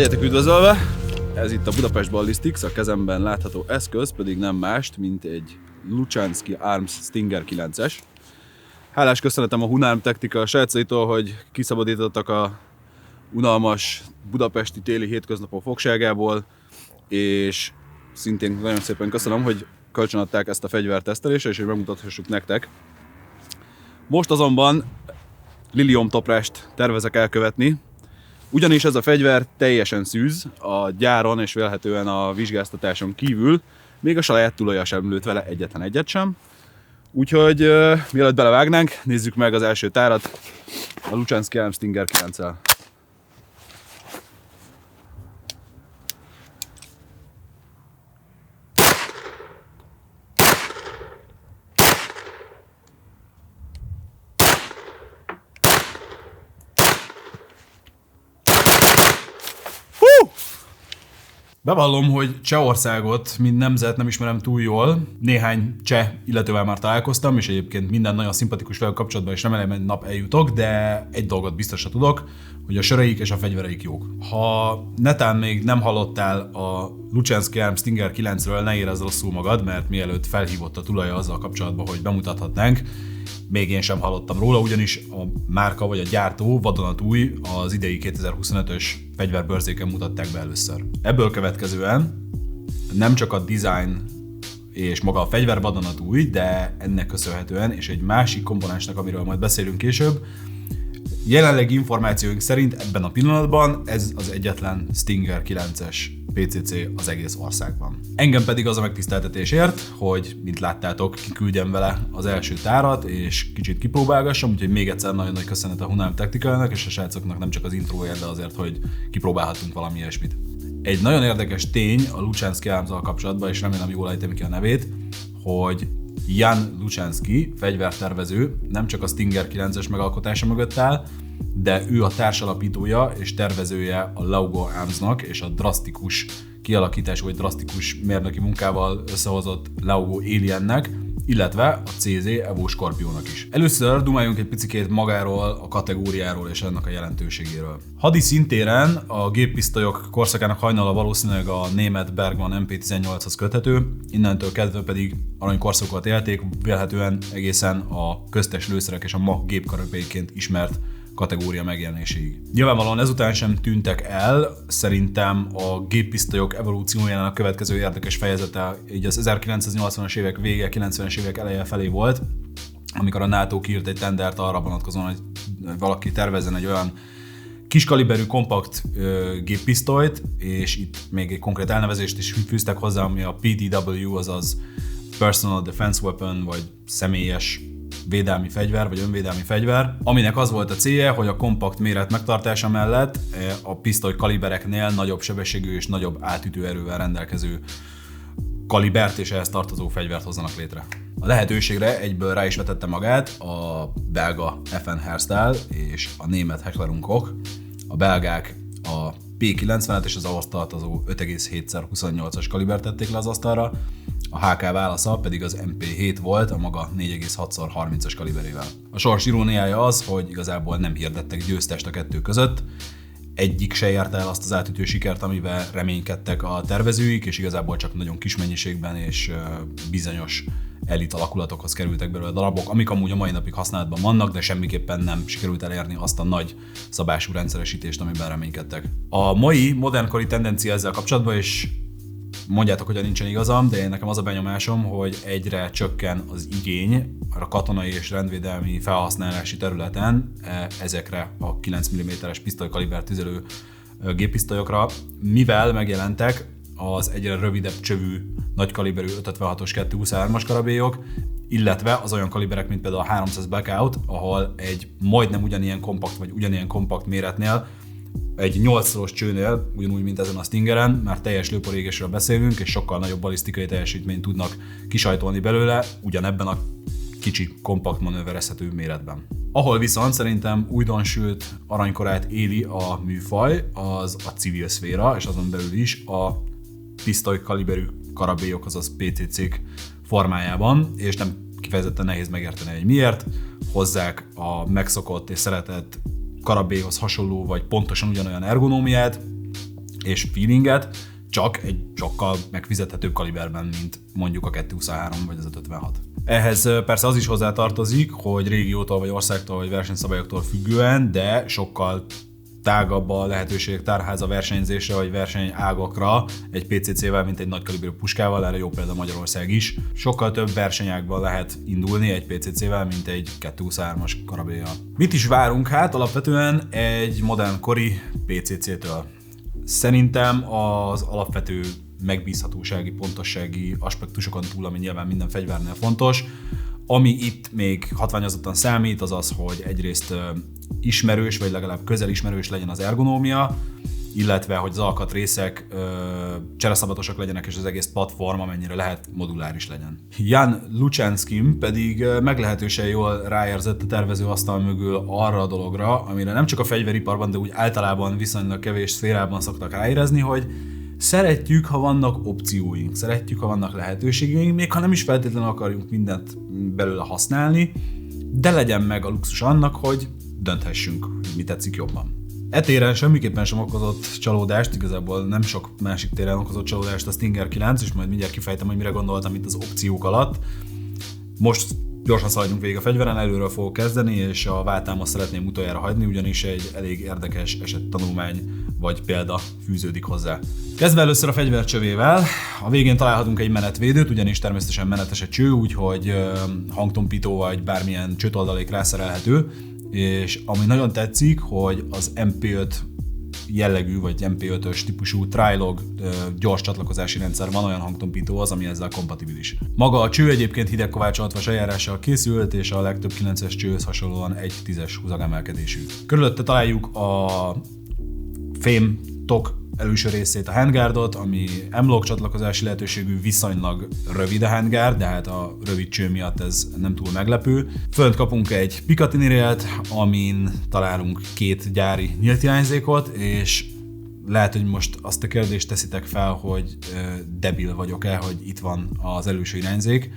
Legyetek üdvözölve! Ez itt a Budapest Ballistics, a kezemben látható eszköz pedig nem mást, mint egy Lucsansky Arms Stinger 9-es. Hálás köszönetem a Hunarm Tactical srácaitól, hogy kiszabadítottak a unalmas budapesti téli hétköznapok fogságából, és szintén nagyon szépen köszönöm, hogy kölcsönadták ezt a fegyvertesztelésre, és hogy megmutathassuk nektek. Most azonban Lilium toprást tervezek elkövetni, ugyanis ez a fegyver teljesen szűz, a gyáron és vélhetően a vizsgáztatáson kívül, még a saját tulaja sem lőtt vele egyetlen egyet sem. Úgyhogy mielőtt belevágnánk, nézzük meg az első tárat a Lucsansky Arms Stinger 9-el. Bevallom, hogy Csehországot, mint nemzet nem ismerem túl jól. Néhány cseh illetővel már találkoztam, és egyébként minden nagyon szimpatikus velük kapcsolatban, és remélem, egy nap eljutok, de egy dolgot biztosra tudok, hogy a söreik és a fegyvereik jók. Ha netán még nem hallottál a Lucsansky Arms Stinger 9-ről, ne érezd rosszul magad, mert mielőtt felhívott a tulaja azzal kapcsolatban, hogy bemutathatnánk, még én sem hallottam róla, ugyanis a márka vagy a gyártó vadonatúj az idei 2025-ös fegyverbörzéken mutatták be először. Ebből következően nem csak a design és maga a fegyver vadonatúj, de ennek köszönhetően és egy másik komponensnek, amiről majd beszélünk később, jelenlegi információink szerint ebben a pillanatban ez az egyetlen Stinger 9-es PCC az egész országban. Engem pedig az a megtiszteltetésért, hogy, mint láttátok, kiküldjem vele az első tárat, és kicsit kipróbálgassam, úgyhogy még egyszer nagyon nagy köszönet a Hunarm Tacticalnek és a srácoknak nem csak az introért, de azért, hogy kipróbálhattunk valami ilyesmit. Egy nagyon érdekes tény a Lucsansky Arms-zal kapcsolatban, és remélem jól ejtem ki a nevét, hogy Jan Lucsansky, fegyvertervező, nem csak a Stinger 9-es megalkotása mögött áll, de ő a társalapítója és tervezője a Laugo Armsnak és a drasztikus kialakítású vagy drasztikus mérnöki munkával összehozott Laugo Aliennek, illetve a CZ Evo Scorpionnak is. Először dumáljunk egy picikét magáról, a kategóriáról és ennek a jelentőségéről. Hadi szintéren a géppisztolyok korszakának hajnala valószínűleg a német Bergmann MP18-hoz köthető, innentől kezdve pedig aranykorszakokat élték, vélhetően egészen a köztes lőszerek és a MAK gépkarabélyként ismert kategória megjelenéséig. Nyilvánvalóan ezután sem tűntek el, szerintem a géppisztolyok evolúciójának a következő érdekes fejezete így az 1980-as évek vége, 90-es évek eleje felé volt, amikor a NATO kiírt egy tendert arra vonatkozóan, hogy valaki tervezzen egy olyan kiskaliberű kompakt géppisztolyt, és itt még egy konkrét elnevezést is fűztek hozzá, ami a PDW, azaz Personal Defense Weapon, vagy személyes védelmi fegyver, vagy önvédelmi fegyver, aminek az volt a célja, hogy a kompakt méret megtartása mellett a pisztoly kalibereknél nagyobb sebességű és nagyobb átütő erővel rendelkező kalibert és ehhez tartozó fegyvert hozzanak létre. A lehetőségre egyből rá is vetette magát a belga FN Herstal és a német Heckler & Koch. A belgák a P90-et és az ahhoz tartozó 5,7x28-as kalibert tették le az asztalra, a HK válasza pedig az MP7 volt a maga 4,6x30-as kaliberével. A sors iróniája az, hogy igazából nem hirdettek győztest a kettő között, egyik se érte el azt az átütő sikert, amivel reménykedtek a tervezőik, és igazából csak nagyon kis mennyiségben és bizonyos elit alakulatokhoz kerültek belőle a darabok, amik amúgy a mai napig használatban vannak, de semmiképpen nem sikerült elérni azt a nagy szabású rendszeresítést, amiben reménykedtek. A mai modernkori tendencia ezzel kapcsolatban, és mondjátok, hogy nincsen igazam, de nekem az a benyomásom, hogy egyre csökken az igény a katonai és rendvédelmi felhasználási területen ezekre a 9 mm-es pisztolykaliber tüzelő géppisztolyokra, mivel megjelentek az egyre rövidebb csövű nagykaliberű 556-os 223-as karabélyok, illetve az olyan kaliberek, mint például a 300 Blackout, ahol egy majdnem ugyanilyen kompakt vagy ugyanilyen kompakt méretnél egy 8-szoros csőnél, ugyanúgy, mint ezen a Stingeren, már teljes lőporégésről beszélünk, és sokkal nagyobb balisztikai teljesítményt tudnak kisajtolni belőle, ugyanebben a kicsi, kompakt manőverezhető méretben. Ahol viszont szerintem újdonsült aranykorát éli a műfaj, az a civil szféra, és azon belül is a pisztoly kaliberű karabélyok, azaz PCC-k formájában, és nem kifejezetten nehéz megérteni, hogy miért. Hozzák a megszokott és szeretett karabélyhoz hasonló, vagy pontosan ugyanolyan ergonómiát, és feelinget, csak egy sokkal megfizethetőbb kaliberben, mint mondjuk a 223 vagy az 556. Ehhez persze az is hozzátartozik, hogy régiótól vagy országtól vagy versenyszabályoktól függően, de sokkal tágabb a lehetőség tárháza versenyzésre vagy versenyágakra egy PCC-vel, mint egy nagy kaliberű puskával, erre jó példa Magyarország is. Sokkal több versenyágban lehet indulni egy PCC-vel, mint egy 223-as karabéllyal. Mit is várunk hát alapvetően egy modern kori PCC-től? Szerintem az alapvető megbízhatósági, pontossági aspektusokon túl, ami nyilván minden fegyvernél fontos, ami itt még hatványozottan számít, az az, hogy egyrészt ismerős, vagy legalább közel ismerős legyen az ergonómia, illetve hogy az alkatrészek csereszabatosak legyenek, és az egész platform, amennyire lehet, moduláris legyen. Jan Luchanskim pedig meglehetősen jól ráérzett a tervezőasztal mögül arra a dologra, amire nem csak a fegyveriparban, de úgy általában viszonylag kevés szférában szoktak ráérezni, hogy szeretjük, ha vannak opcióink, szeretjük, ha vannak lehetőségeink, még ha nem is feltétlenül akarjunk mindent belőle használni, de legyen meg a luxus annak, hogy dönthessünk, hogy mi tetszik jobban. E téren semmiképpen sem okozott csalódást, igazából nem sok másik téren okozott csalódást a Stinger 9, és majd mindjárt kifejtem, hogy mire gondoltam itt az opciók alatt. Most gyorsan szaladjunk végig a fegyveren, előről fogok kezdeni, és a váltámat szeretném utoljára hagyni, ugyanis egy elég érdekes esettanulmány vagy példa fűződik hozzá. Kezdve először a fegyver csövével, a végén találhatunk egy menetvédőt, ugyanis természetesen menetes a cső, úgyhogy hangtompító vagy bármilyen csőtoldalék rászerelhető, és ami nagyon tetszik, hogy az MP5 jellegű, vagy MP5-ös típusú Trilog gyors csatlakozási rendszer van, olyan hangtompító az, ami ezzel kompatibilis. Maga a cső egyébként hidegkovácsoltvas eljárással készült, és a legtöbb 9-es csőhöz hasonlóan egy 10-es húzagemelkedésű. Körülötte találjuk a fém tok előső részét, a handguardot, ami M-lock csatlakozási lehetőségű, viszonylag rövid a handguard, de hát a rövid cső miatt ez nem túl meglepő. Fönt kapunk egy Picatinny rail-t, amin találunk 2 gyári nyílt irányzékot, és lehet, hogy most azt a kérdést teszitek fel, hogy debil vagyok-e, hogy itt van az előső irányzék,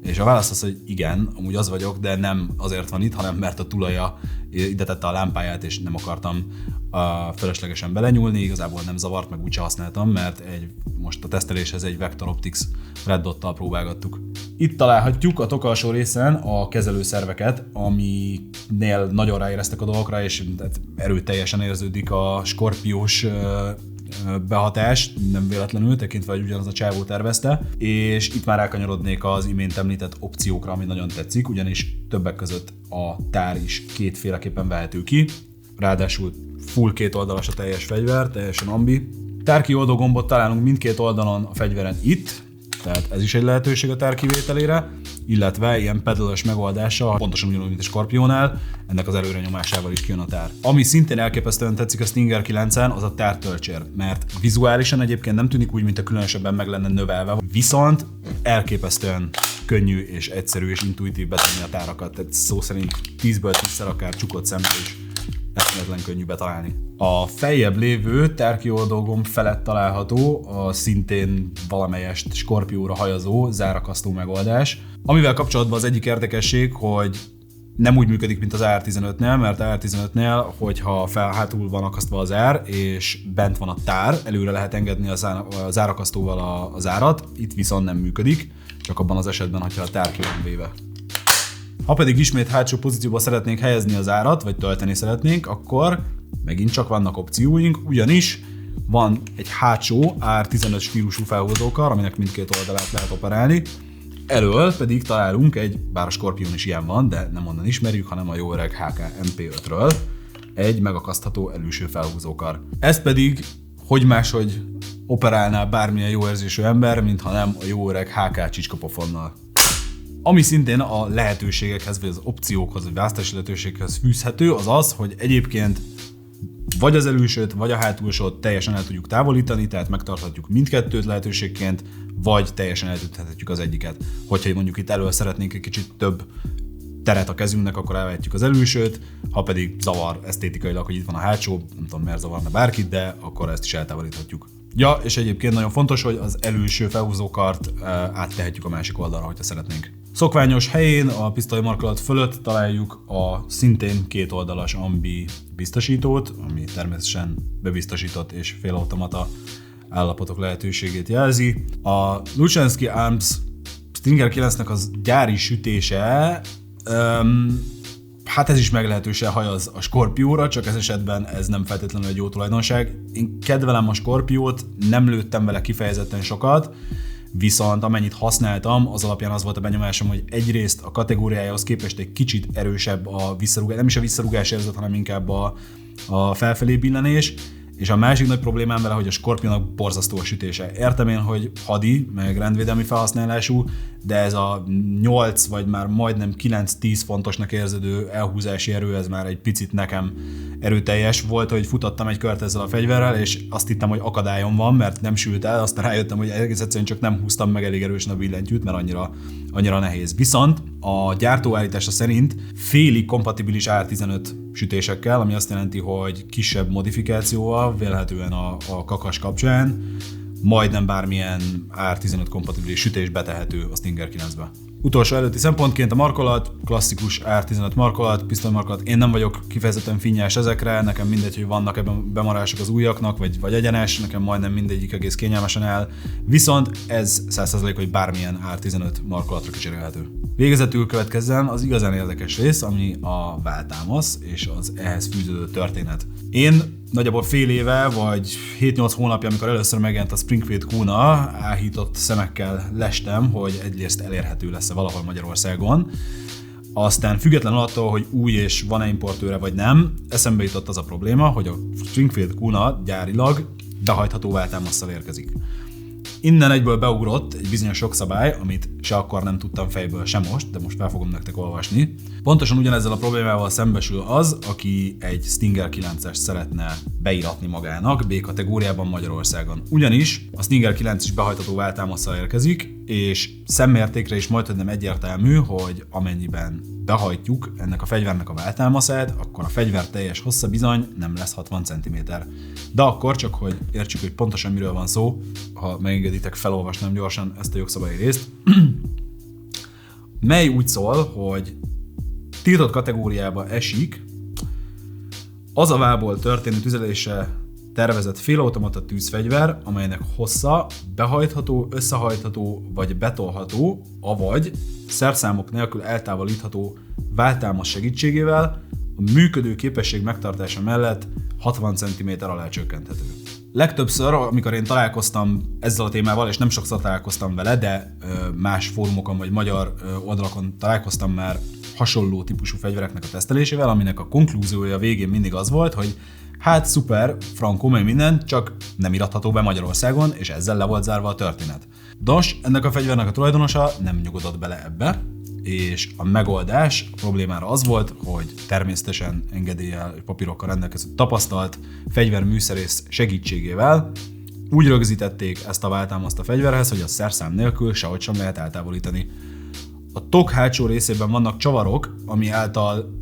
és a válasz az, hogy igen, amúgy az vagyok, de nem azért van itt, hanem mert a tulaja ide tette a lámpáját, és nem akartam fölöslegesen belenyúlni, igazából nem zavart, meg úgyse használtam, mert most a teszteléshez egy Vector Optics Red Dot-tal próbálgattuk. Itt találhatjuk a tok alsó részen a kezelőszerveket, aminél nagyon ráéreztek a dolgokra, és erőteljesen érződik a skorpiós behatás, nem véletlenül, tekintve, hogy ugyanaz a csávó tervezte, és itt már rákanyarodnék az imént említett opciókra, ami nagyon tetszik, ugyanis többek között a tár is kétféleképpen vehető ki, ráadásul full két oldalas a teljes fegyver, teljesen ambi. Tárkioldó gombot találunk mindkét oldalon a fegyveren itt, tehát ez is egy lehetőség a tár kivételére, illetve ilyen pedalös megoldása, pontosan ugyanúgy, mint a Scorpionál, ennek az előre nyomásával is kijön a tár. Ami szintén elképesztően tetszik a Stinger 9-en, az a tártölcsér, mert vizuálisan egyébként nem tűnik úgy, mint a különösebben meg lenne növelve, viszont elképesztően könnyű és egyszerű és intuitív betenni a tárakat, tehát szó szerint 10-ből 10-szer akár csukott szemmel is eszméletlen könnyű betalálni. A feljebb lévő tárkioldó gomb felett található a szintén valamelyest Scorpióra hajazó zárakasztó megoldás, amivel kapcsolatban az egyik érdekesség, hogy nem úgy működik, mint az AR-15-nél, mert AR-15-nél, hogyha hátul van akasztva az ár, és bent van a tár, előre lehet engedni a zárakasztóval az árat, itt viszont nem működik, csak abban az esetben, hogyha a tár ki van véve. Ha pedig ismét hátsó pozícióba szeretnénk helyezni az árat, vagy tölteni szeretnénk, akkor megint csak vannak opcióink, ugyanis van egy hátsó AR-15 stílusú felhúzókar, aminek mindkét oldalát lehet operálni, elől pedig találunk bár a Scorpion is ilyen van, de nem onnan ismerjük, hanem a jó öreg HK MP5-ről, egy megakasztható előső felhúzókar. Ez pedig, hogy máshogy operálná bármilyen jó érzésű ember, mintha nem a jó öreg HK csicskapofonnal. Ami szintén a lehetőségekhez, vagy az opciókhoz, vagy választási lehetőségekhez fűzhető, az az, hogy egyébként vagy az elősőt, vagy a hátulsót teljesen el tudjuk távolítani, tehát megtarthatjuk mindkettőt lehetőségként, vagy teljesen eltűnhetjük az egyiket. Hogyha mondjuk itt elől szeretnénk egy kicsit több teret a kezünknek, akkor elvehetjük az elősőt, ha pedig zavar esztétikailag, hogy itt van a hátsó, nem tudom, miért zavarna bárkit, de akkor ezt is eltávolíthatjuk. Ja, és egyébként nagyon fontos, hogy az előső felhúzókart áttehetjük a másik oldalra, hogyha szeretnénk. Szokványos helyén a pisztoly markolat fölött találjuk a szintén kétoldalas ambi biztosítót, ami természetesen bebiztosított és félautomata állapotok lehetőségét jelzi. A Lucensky Arms Stinger 9-nek az gyári sütése, hát ez is meglehetősen hajaz a Scorpióra, csak ez esetben ez nem feltétlenül egy jó tulajdonság. Én kedvelem a Scorpiót, nem lőttem vele kifejezetten sokat, viszont amennyit használtam, az alapján az volt a benyomásom, hogy egyrészt a kategóriájához képest egy kicsit erősebb a visszarúgás, nem is a visszarúgás érzet, hanem inkább a felfelé billenés, és a másik nagy problémám vele, hogy a Scorpionnak borzasztó a sütése. Értem én, hogy hadi, meg rendvédelmi felhasználású, de ez a 8 vagy már majdnem 9-10 fontosnak érződő elhúzási erő, ez már egy picit nekem erőteljes volt, hogy futottam egy kört ezzel a fegyverrel, és azt hittem, hogy akadályom van, mert nem sült el, aztán rájöttem, hogy egész egyszerűen csak nem húztam meg elég erősen a billentyűt, mert annyira nehéz. Viszont a gyártó állítása szerint félig kompatibilis AR-15 sütésekkel, ami azt jelenti, hogy kisebb modifikációval, vélhetően a kakas kapcsán, majdnem bármilyen AR-15 kompatibilis sütés betehető a Stinger 9-be. Utolsó előtti szempontként a markolat, klasszikus AR-15 markolat, pisztolymarkolat. Én nem vagyok kifejezetten finnyás ezekre, nekem mindegy, hogy vannak ebben bemarások az ujjaknak, vagy egyenes, nekem majdnem mindegyik egész kényelmesen áll. Viszont ez 100%, hogy bármilyen AR-15 markolatra kicserélhető. Végezetül következzen az igazán érdekes rész, ami a váltámasz és az ehhez fűződő történet. Én nagyjából fél éve, vagy 7-8 hónapja, amikor először megjelent a Springfield Kuna, áhított szemekkel lestem, hogy egyrészt elérhető lesz valahol Magyarországon. Aztán független attól, hogy új és van-e importőre vagy nem, eszembe jutott az a probléma, hogy a Springfield Kuna gyárilag behajtható váltámasszal érkezik. Innen egyből beugrott egy bizonyos jogszabály, amit se akkor nem tudtam fejből, se most, de most fel fogom nektek olvasni. Pontosan ugyanezzel a problémával szembesül az, aki egy Stinger 9-est szeretne beíratni magának B kategóriában Magyarországon. Ugyanis a Stinger 9 is behajtható váltámasszal érkezik, és szemmértékre is majdnem nem egyértelmű, hogy amennyiben behajtjuk ennek a fegyvernek a váltámaszát, akkor a fegyver teljes hossza bizony nem lesz 60 cm. De akkor csak, hogy értsük, hogy pontosan miről van szó, ha megengeditek, felolvasnám gyorsan ezt a jogszabályi részt, mely úgy szól, hogy tiltott kategóriába esik az a vából történő tüzelése tervezett félautomata tűzfegyver, amelynek hossza behajtható, összehajtható vagy betolható, avagy szerszámok nélkül eltávolítható váltámasz segítségével a működő képesség megtartása mellett 60 cm alá csökkenthető. Legtöbbször, amikor én találkoztam ezzel a témával, és nem sokszor találkoztam vele, de más fórumokon vagy magyar oldalakon találkoztam már hasonló típusú fegyvereknek a tesztelésével, aminek a konklúziója végén mindig az volt, hogy hát szuper, frankó, meg minden, csak nem iratható be Magyarországon, és ezzel le volt zárva a történet. Nos, ennek a fegyvernek a tulajdonosa nem nyugodott bele ebbe, és a megoldás a problémára az volt, hogy természetesen engedéllyel, papírokkal rendelkező tapasztalt fegyverműszerész segítségével úgy rögzítették ezt a váltámaszt a fegyverhez, hogy a szerszám nélkül sehogy sem lehet eltávolítani. A tok hátsó részében vannak csavarok, ami által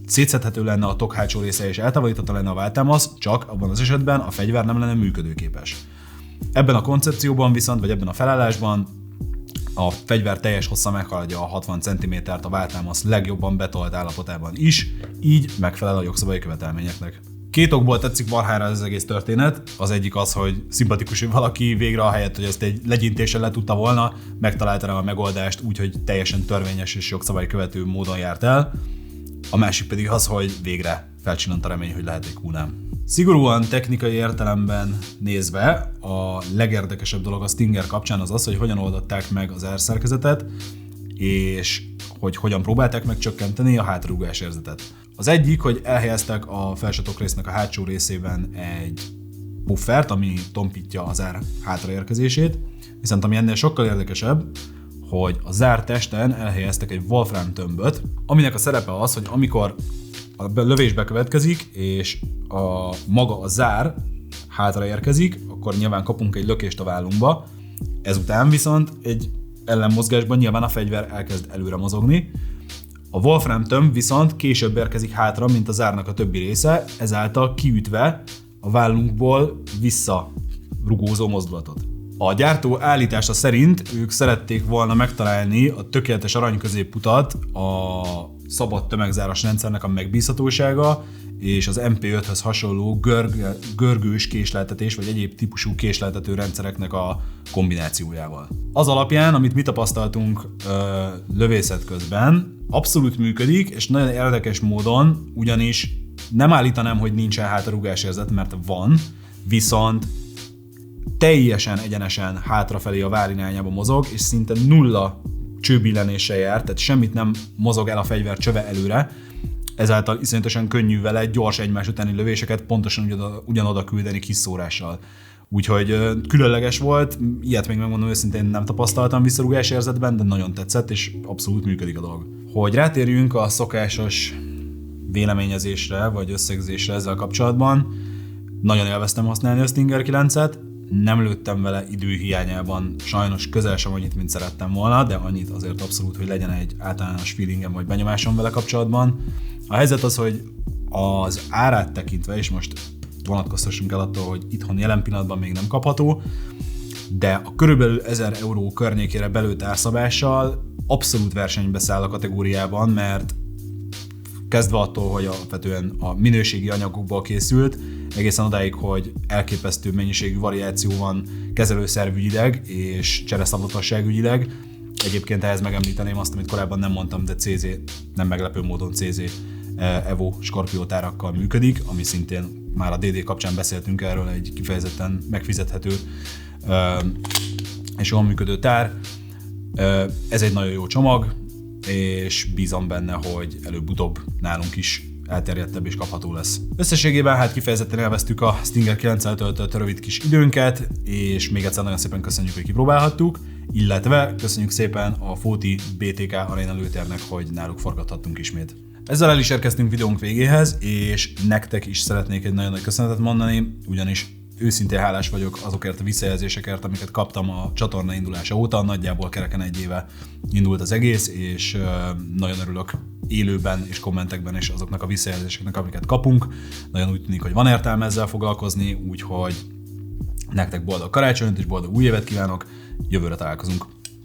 szétszedhető lenne a tok hátsó része és eltávolítható lenne a váltámasz, csak abban az esetben a fegyver nem lenne működőképes. Ebben a koncepcióban viszont, vagy ebben a felállásban a fegyver teljes hossza meghaladja a 60 cm-t a váltámasz legjobban betolt állapotában is, így megfelel a jogszabályi követelményeknek. Két okból tetszik marhára ez az egész történet. Az egyik az, hogy szimpatikus, hogy valaki végre ahelyett, hogy ezt egy legyintéssel le tudta volna, megtalálta rá a megoldást úgy, hogy teljesen törvényes és jogszabály követő módon járt el. A másik pedig az, hogy végre felcsillant a remény, hogy lehet egy kúnám. Szigorúan technikai értelemben nézve a legérdekesebb dolog a Stinger kapcsán az az, hogy hogyan oldották meg az R-szerkezetet, és hogy hogyan próbálták meg csökkenteni a hátrarúgás érzetet. Az egyik, hogy elhelyeztek a felső résznek a hátsó részében egy puffert, ami tompítja az ár hátraérkezését, viszont ami ennél sokkal érdekesebb, hogy a zár testen elhelyeztek egy wolfram tömböt, aminek a szerepe az, hogy amikor a lövés bekövetkezik, és maga a zár hátraérkezik, akkor nyilván kapunk egy lökést a vállunkba, ezután viszont egy ellenmozgásban nyilván a fegyver elkezd előre mozogni. A wolfram tömb viszont később érkezik hátra, mint a zárnak a többi része, ezáltal kiütve a vállunkból visszarugózó mozdulatot. A gyártó állítása szerint ők szerették volna megtalálni a tökéletes aranyközéputat a szabad tömegzáras rendszernek a megbízhatósága és az MP5-höz hasonló görgős késleltetés vagy egyéb típusú késleltető rendszereknek a kombinációjával. Az alapján, amit mi tapasztaltunk lövészet közben, abszolút működik, és nagyon érdekes módon, ugyanis nem állítanám, hogy nincsen hátrarúgásérzet, mert van, viszont teljesen egyenesen hátrafelé a vár irányába mozog, és szinte nulla csőbillenéssel jár, tehát semmit nem mozog el a fegyver csöve előre, ezáltal iszonyatosan könnyű vele gyors egymás utáni lövéseket pontosan ugyanoda küldeni kis szórással. Úgyhogy különleges volt, ilyet még megmondom őszintén nem tapasztaltam visszarúgásérzetben, de nagyon tetszett, és abszolút működik a dolog. Hogy rátérjünk a szokásos véleményezésre, vagy összegzésre ezzel kapcsolatban, nagyon élveztem használni a Stinger 9-et, nem lőttem vele idő hiányában, sajnos közel sem annyit, mint szerettem volna, de annyit azért abszolút, hogy legyen egy általános feelingem vagy benyomásom vele kapcsolatban. A helyzet az, hogy az árát tekintve, és most vonatkoztassunk el attól, hogy itthon jelen pillanatban még nem kapható, de a körülbelül 1000 euró környékére belőtt árszabással abszolút versenybe száll a kategóriában, mert kezdve attól, hogy alapvetően a minőségi anyagokból készült, egészen odáig, hogy elképesztő mennyiségű variáció van kezelőszervügyileg és csereszabotosságügyileg. Egyébként ehhez megemlíteném azt, amit korábban nem mondtam, de CZ, nem meglepő módon CZ Evo Scorpio tárakkal működik, ami szintén már a DD kapcsán beszéltünk erről, egy kifejezetten megfizethető és jól működő tár. Ez egy nagyon jó csomag, és bízom benne, hogy előbb-utóbb nálunk is elterjedtebb és kapható lesz. Összességében hát kifejezetten élveztük a Stinger 9-el töltött rövid kis időnket, és még egyszer nagyon szépen köszönjük, hogy kipróbálhattuk, illetve köszönjük szépen a Fóti BTK Arena lőtérnek, hogy náluk forgathattunk ismét. Ezzel el is érkeztünk videónk végéhez, és nektek is szeretnék egy nagyon nagy köszönetet mondani, ugyanis őszintén hálás vagyok azokért a visszajelzésekért, amiket kaptam a csatorna indulása óta, nagyjából kereken egy éve indult az egész, és nagyon örülök élőben és kommentekben is azoknak a visszajelzéseknek, amiket kapunk. Nagyon úgy tűnik, hogy van értelme ezzel foglalkozni, úgyhogy nektek boldog karácsonyt és boldog új évet kívánok, jövőre találkozunk!